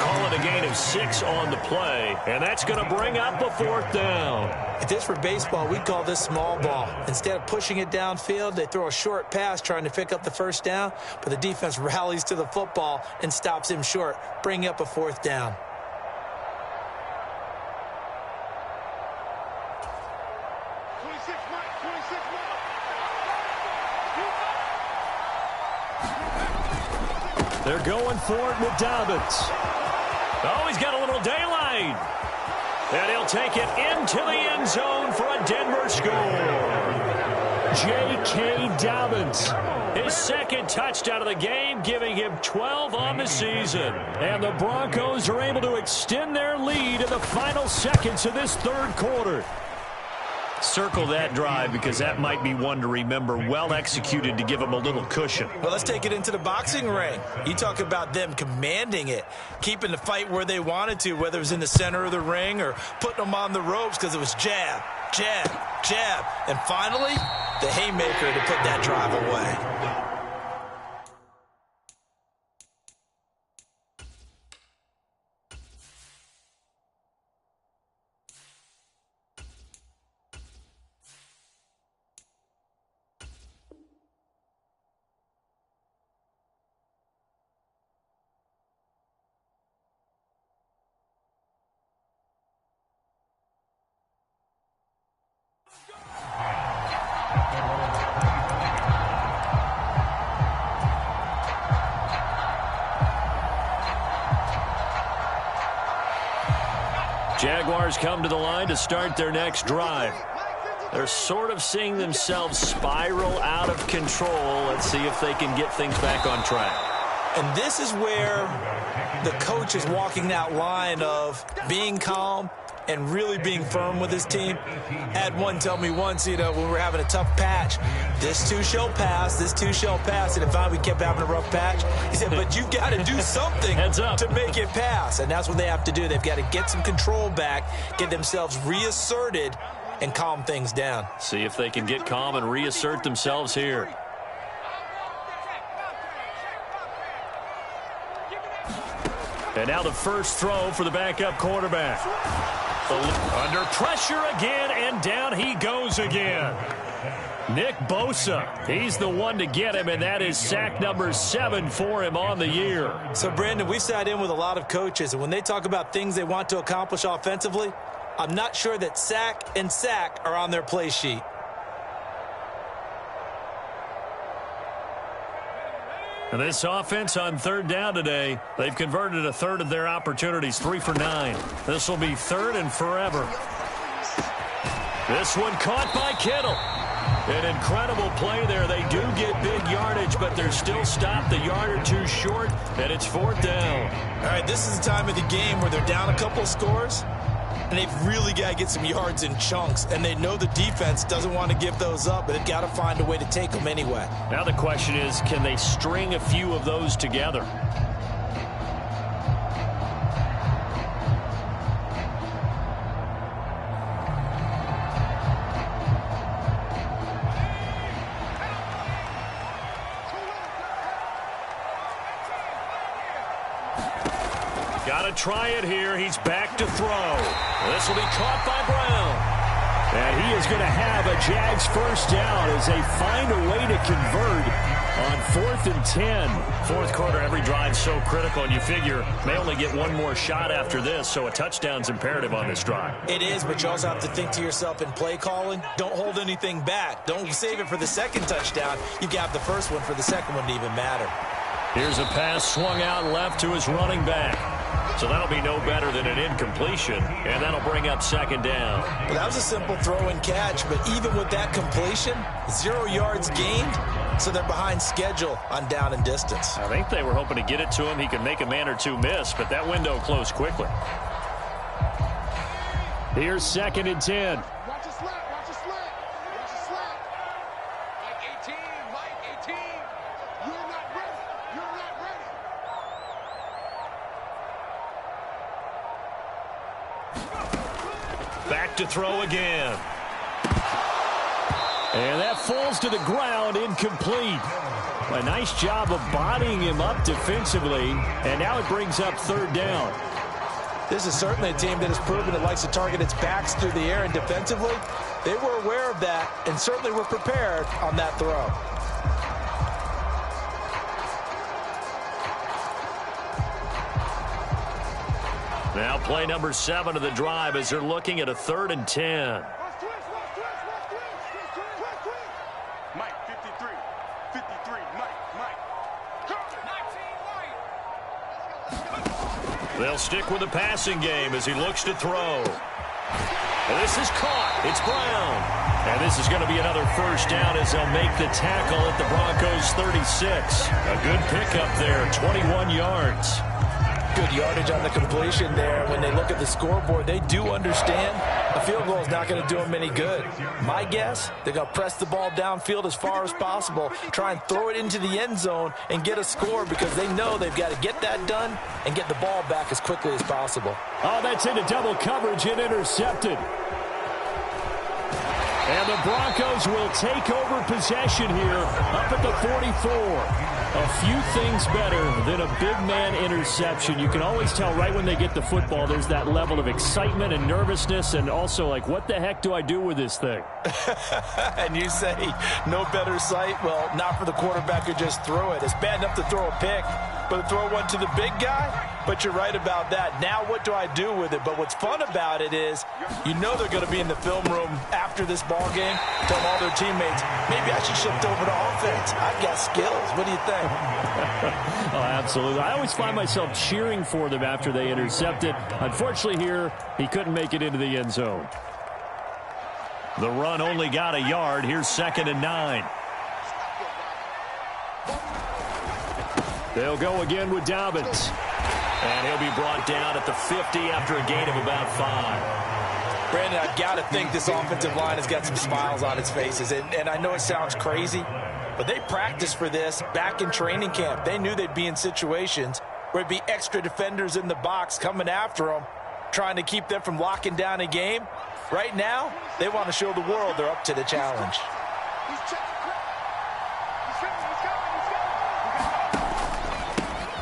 Call it a gain of 6 on the play, and that's going to bring up a fourth down. If this were baseball, we'd call this small ball. Instead of pushing it downfield, they throw a short pass trying to pick up the first down, but the defense rallies to the football and stops him short, bringing up a fourth down. They're going for it with Dobbins. Oh, he's got a little daylight. And he'll take it into the end zone for a Denver score. J.K. Dobbins. His second touchdown of the game, giving him 12 on the season. And the Broncos are able to extend their lead in the final seconds of this third quarter. Circle that drive because that might be one to remember. Well executed to give them a little cushion. Well, let's take it into the boxing ring. You talk about them commanding it, keeping the fight where they wanted to, whether it was in the center of the ring or putting them on the ropes because it was jab, jab, jab. And finally, the haymaker to put that drive away. Jaguars come to the line to start their next drive. They're sort of seeing themselves spiral out of control. Let's see if they can get things back on track. And this is where the coach is walking that line of being calm and really being firm with his team. Had one tell me once, when we were having a tough patch, this too shall pass, this too shall pass. And if we kept having a rough patch, he said, but you've got to do something to make it pass. And that's what they have to do. They've got to get some control back, get themselves reasserted, and calm things down. See if they can get calm and reassert themselves here. And now the first throw for the backup quarterback. Under pressure again, and down he goes again. Nick Bosa, he's the one to get him, and that is sack number 7 for him on the year. So, Brandon, we sat in with a lot of coaches, and when they talk about things they want to accomplish offensively, I'm not sure that sack and sack are on their play sheet. And this offense on third down today, they've converted a third of their opportunities, 3 for 9. This will be third and forever. This one caught by Kittle. An incredible play there. They do get big yardage, but they're still stopped a yard or two short, and it's 4th down. All right, this is the time of the game where they're down a couple of scores, and they've really got to get some yards in chunks, and they know the defense doesn't want to give those up, but they've got to find a way to take them anyway. Now the question is, can they string a few of those together? Got to try it here. He's back to throw. This will be caught by Brown. And he is going to have a Jags first down as they find a way to convert on 4th and 10. Fourth quarter, every drive so critical, and you figure may only get one more shot after this, so a touchdown's imperative on this drive. It is, but you also have to think to yourself in play calling, don't hold anything back. Don't save it for the second touchdown. You got the first one for the second one to even matter. Here's a pass swung out left to his running back. So that'll be no better than an incompletion, and that'll bring up 2nd down. Well, that was a simple throw and catch, but even with that completion, 0 yards gained, so they're behind schedule on down and distance. I think they were hoping to get it to him. He could make a man or two miss, but that window closed quickly. Here's 2nd and 10. Watch it slap, watch it slap, watch it slap. Mike 18, you're not ready, you're not ready. Back to throw again. And that falls to the ground, incomplete. A nice job of bodying him up defensively, and now it brings up 3rd down. This is certainly a team that has proven it likes to target its backs through the air, and defensively, they were aware of that and certainly were prepared on that throw. Now play number 7 of the drive as they're looking at a 3rd and 10. Mike, 53, Mike. They'll stick with the passing game as he looks to throw. And this is caught. It's Brown. And this is going to be another first down as they'll make the tackle at the Broncos 36. A good pickup there, 21 yards. Good yardage on the completion there. When they look at the scoreboard, they do understand a field goal is not going to do them any good. My guess, they're going to press the ball downfield as far as possible, try and throw it into the end zone and get a score because they know they've got to get that done and get the ball back as quickly as possible. Oh, that's into double coverage and intercepted. And the Broncos will take over possession here up at the 44. A few things better than a big man interception. You can always tell right when they get the football, there's that level of excitement and nervousness and also like, what the heck do I do with this thing? And you say no better sight? Well, not for the quarterback who just threw it. It's bad enough to throw a pick, but to throw one to the big guy? But you're right about that. Now what do I do with it? But what's fun about it is you know they're going to be in the film room after this ball game, telling all their teammates, maybe I should shift over to offense. I've got skills. What do you think? way. Oh, absolutely. I always find myself cheering for them after they intercept it. Unfortunately here, he couldn't make it into the end zone. The run only got a yard. Here's 2nd and 9. They'll go again with Dobbins. And he'll be brought down at the 50 after a gain of about 5. Brandon, I've got to think this offensive line has got some smiles on its faces. And I know it sounds crazy, but they practiced for this back in training camp. They knew they'd be in situations where it'd be extra defenders in the box coming after them, trying to keep them from locking down a game. Right now, they want to show the world they're up to the challenge.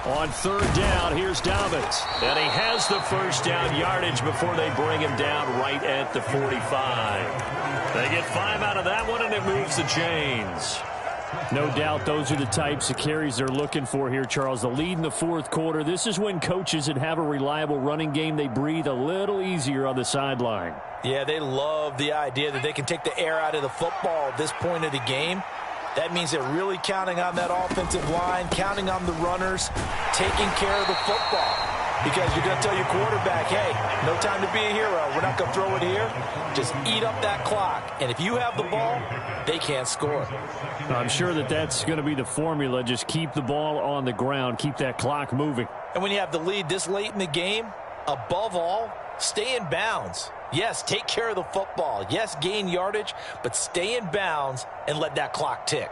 On 3rd down, here's Dobbins. And he has the first down yardage before they bring him down right at the 45. They get 5 out of that one, and it moves the chains. No doubt those are the types of carries they're looking for here, Charles. The lead in the 4th quarter. This is when coaches that have a reliable running game, they breathe a little easier on the sideline. Yeah, they love the idea that they can take the air out of the football at this point of the game. That means they're really counting on that offensive line, counting on the runners, taking care of the football. Because you're going to tell your quarterback, hey, no time to be a hero. We're not going to throw it here. Just eat up that clock. And if you have the ball, they can't score. I'm sure that that's going to be the formula. Just keep the ball on the ground. Keep that clock moving. And when you have the lead this late in the game, above all, stay in bounds. Yes, take care of the football. Yes, gain yardage, but stay in bounds and let that clock tick.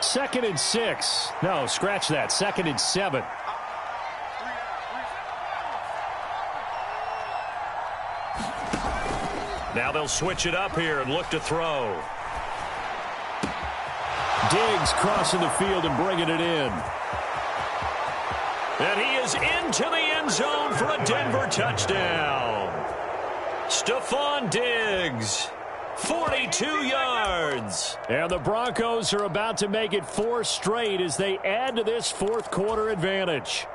Second and 6. No, scratch that. 2nd and 7. Now they'll switch it up here and look to throw. Diggs crossing the field and bringing it in. And he is into the end zone for a Denver touchdown. Stephon Diggs, 42 yards. And the Broncos are about to make it 4 straight as they add to this 4th quarter advantage.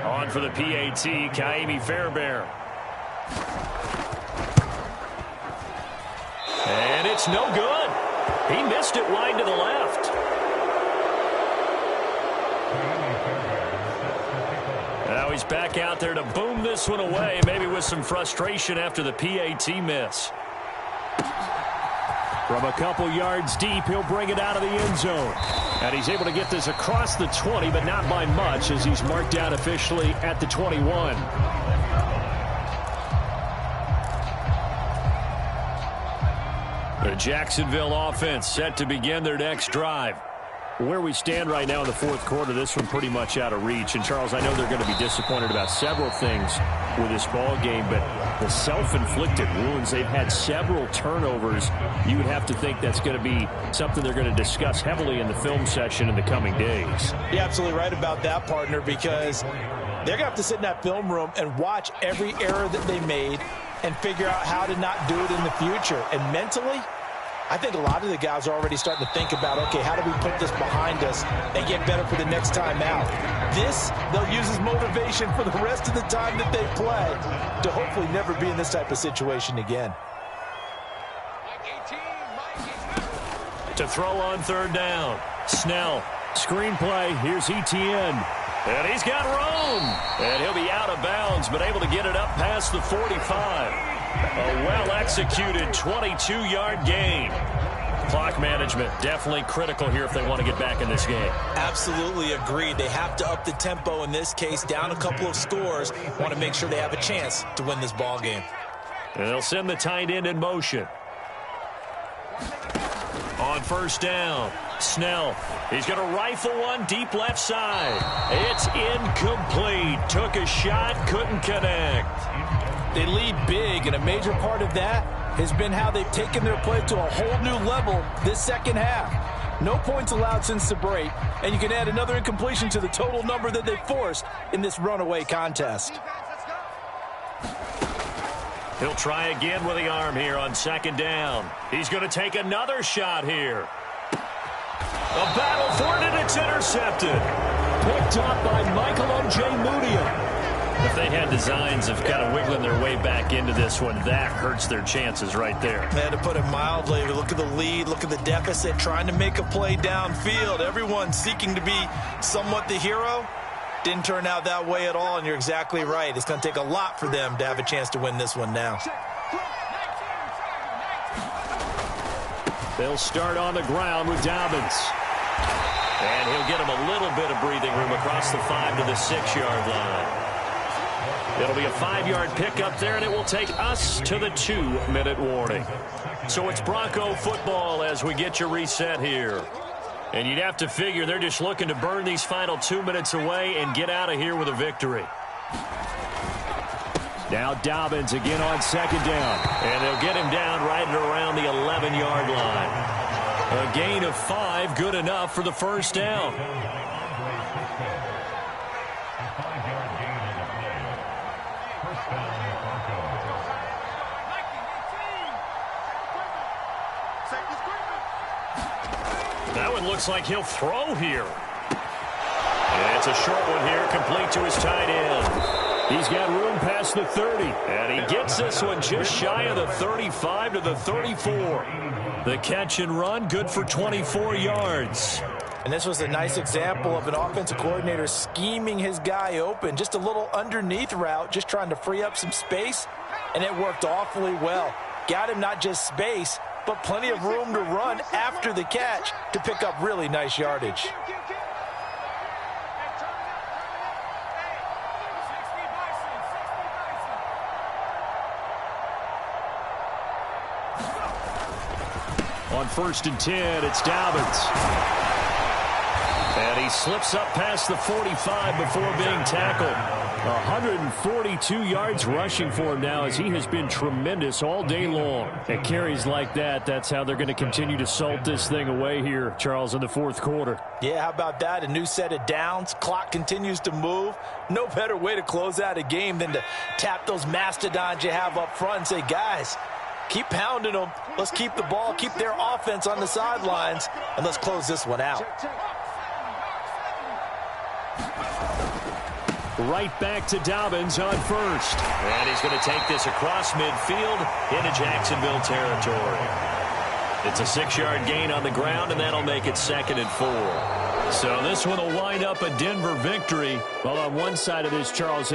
On for the PAT, Kaimi Fairbairn. And it's no good. He missed it wide to the left. Now he's back out there to boom this one away, maybe with some frustration after the PAT miss. From a couple yards deep, he'll bring it out of the end zone. And he's able to get this across the 20, but not by much, as he's marked down officially at the 21. The Jacksonville offense set to begin their next drive. Where we stand right now in the 4th quarter, this one pretty much out of reach. And, Charles, I know they're going to be disappointed about several things with this ball game, but the self-inflicted wounds, they've had several turnovers. You would have to think that's going to be something they're going to discuss heavily in the film session in the coming days. You're absolutely right about that, partner, because they're going to have to sit in that film room and watch every error that they made and figure out how to not do it in the future. And mentally, I think a lot of the guys are already starting to think about, okay, how do we put this behind us and get better for the next time out? This, they'll use as motivation for the rest of the time that they play to hopefully never be in this type of situation again. To throw on 3rd down. Snell. Screen play. Here's Etienne. And he's got room. And he'll be out of bounds, but able to get it up past the 45. A well-executed 22-yard gain. Clock management definitely critical here if they want to get back in this game. Absolutely agreed. They have to up the tempo in this case, down a couple of scores. Want to make sure they have a chance to win this ball game. And they'll send the tight end in motion. On 1st down, Snell. He's going to rifle one deep left side. It's incomplete. Took a shot, couldn't connect. They lead big, and a major part of that has been how they've taken their play to a whole new level this second half. No points allowed since the break, and you can add another incompletion to the total number that they forced in this runaway contest. He'll try again with the arm here on 2nd down. He's going to take another shot here. A battle for it, and it's intercepted. Picked up by Michael Ojemudia. If they had designs of kind of wiggling their way back into this one, that hurts their chances right there. Man, to put it mildly, look at the lead, look at the deficit, trying to make a play downfield. Everyone seeking to be somewhat the hero. Didn't turn out that way at all, and you're exactly right. It's going to take a lot for them to have a chance to win this one now. They'll start on the ground with Dobbins. And he'll get him a little bit of breathing room across the 5 to the 6-yard line. It'll be a 5-yard pickup there, and it will take us to the 2-minute warning. So it's Bronco football as we get you reset here. And you'd have to figure they're just looking to burn these final 2 minutes away and get out of here with a victory. Now Dobbins again on second down. And they'll get him down right at around the 11-yard line. A gain of 5, good enough for the first down. That one looks like he'll throw here. And it's a short one here, complete to his tight end. He's got room past the 30. And he gets this one just shy of the 35 to the 34. The catch and run, good for 24 yards. And this was a nice example of an offensive coordinator scheming his guy open. Just a little underneath route, just trying to free up some space. And it worked awfully well. Got him not just space, but plenty of room to run after the catch to pick up really nice yardage. On 1st and 10, it's Dobbins. And he slips up past the 45 before being tackled. 142 yards rushing for him now as he has been tremendous all day long. At carries like that, that's how they're going to continue to salt this thing away here, Charles, in the fourth quarter. Yeah, how about that? A new set of downs. Clock continues to move. No better way to close out a game than to tap those mastodons you have up front and say, guys, keep pounding them. Let's keep the ball, keep their offense on the sidelines, and let's close this one out. Right back to Dobbins on first. And he's going to take this across midfield into Jacksonville territory. It's a 6-yard gain on the ground, and that'll make it 2nd and 4. So this one will wind up a Denver victory. Well, on one side of this, Charles,